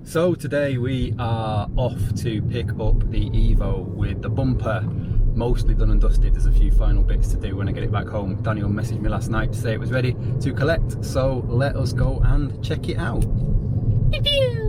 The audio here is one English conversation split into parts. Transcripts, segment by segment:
So today we are off to pick up the Evo with the bumper mostly done and dusted. There's a few final bits to do when I get it back home. Daniel messaged me last night to say it was ready to collect, so let us go and check it out. Pew!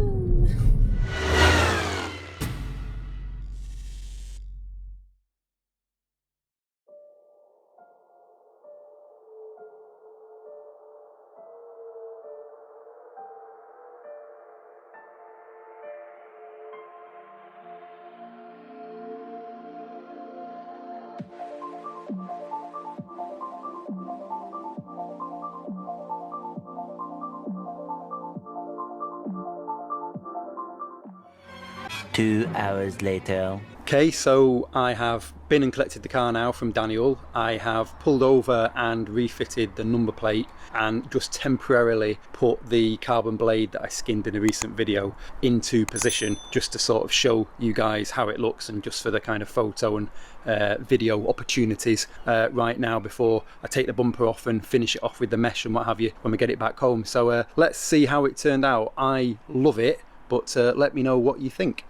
2 hours later. Okay, so I have been and collected the car now from Daniel. I have pulled over and refitted the number plate and just temporarily put the carbon blade that I skinned in a recent video into position, just to sort of show you guys how it looks and just for the kind of photo and video opportunities right now before I take the bumper off and finish it off with the mesh and what have you when we get it back home. So let's see how it turned out. I love it, but let me know what you think.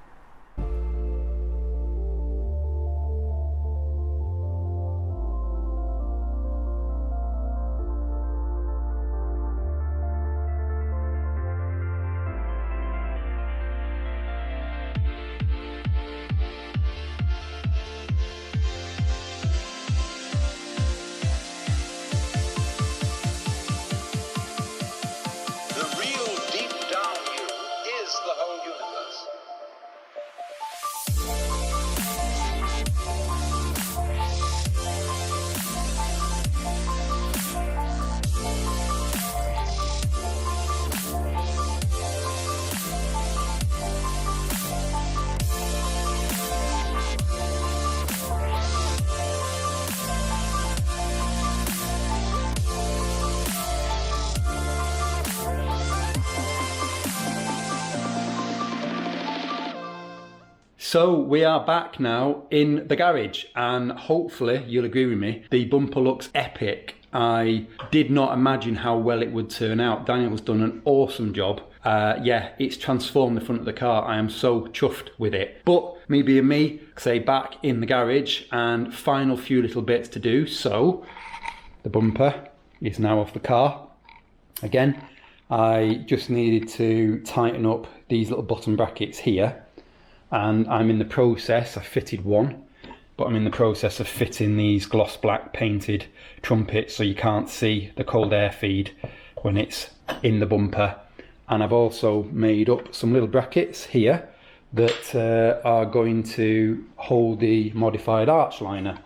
So we are back now in the garage and hopefully you'll agree with me, the bumper looks epic. I did not imagine how well it would turn out. Daniel's done an awesome job. Yeah, it's transformed the front of the car. I am so chuffed with it. But me being me, say back in the garage and final few little bits to do. So the bumper is now off the car. Again, I just needed to tighten up these little bottom brackets here. And I'm in the process, I fitted one, but I'm in the process of fitting these gloss black painted trumpets so you can't see the cold air feed when it's in the bumper. And I've also made up some little brackets here that are going to hold the modified arch liner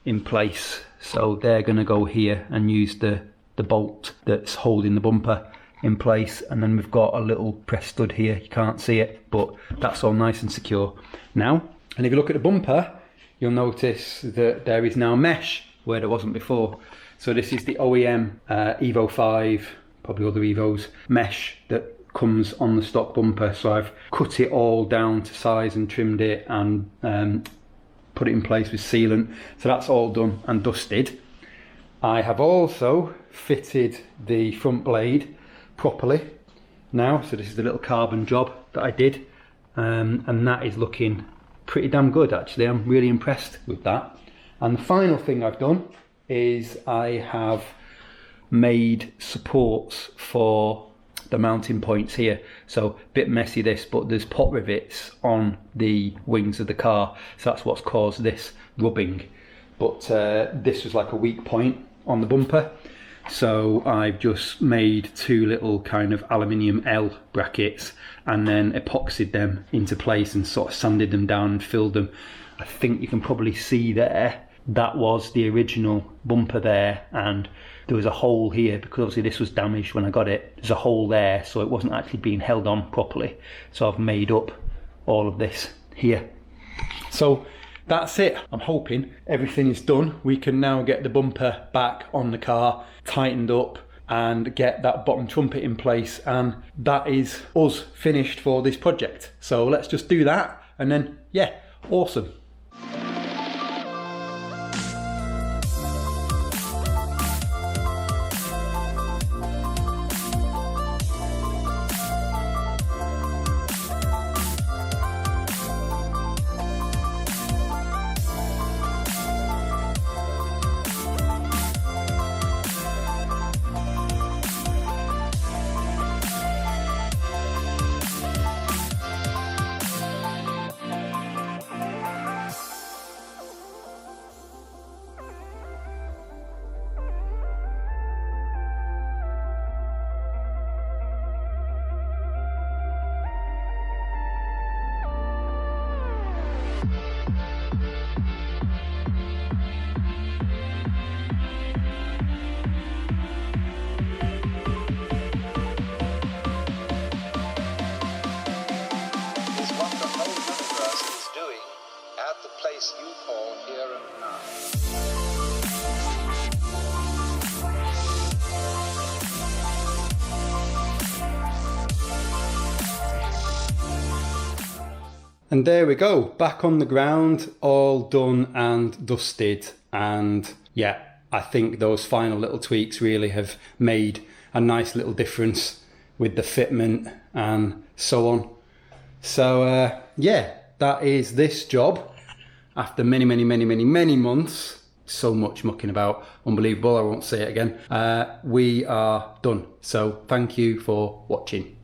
in place. So they're going to go here and use the bolt that's holding the bumper in place, and then we've got a little press stud here. You can't see it, but that's all nice and secure now. And if you look at the bumper, you'll notice that there is now mesh where there wasn't before. So this is the OEM Evo 5, probably other Evos, mesh that comes on the stock bumper. So I've cut it all down to size and trimmed it and put it in place with sealant. So that's all done and dusted. I have also fitted the front blade properly now, so this is the little carbon job that I did, and that is looking pretty damn good actually. I'm really impressed with that. And the final thing I've done is I have made supports for the mounting points here. So a bit messy this, but there's pot rivets on the wings of the car, so that's what's caused this rubbing. But this was like a weak point on the bumper. So I've just made two little kind of aluminium L brackets and then epoxied them into place and sort of sanded them down and filled them. I think you can probably see there, that was the original bumper there, and there was a hole here because obviously this was damaged when I got it. There's a hole there, so it wasn't actually being held on properly. So I've made up all of this here. So that's it. I'm hoping everything is done. We can now get the bumper back on the car, tightened up, and get that bottom trumpet in place, and that is us finished for this project. So let's just do that and then, yeah, awesome. And there we go, back on the ground, all done and dusted. And yeah, I think those final little tweaks really have made a nice little difference with the fitment and so on. So yeah, that is this job after many months. So much mucking about, unbelievable, I won't say it again. We are done. So thank you for watching.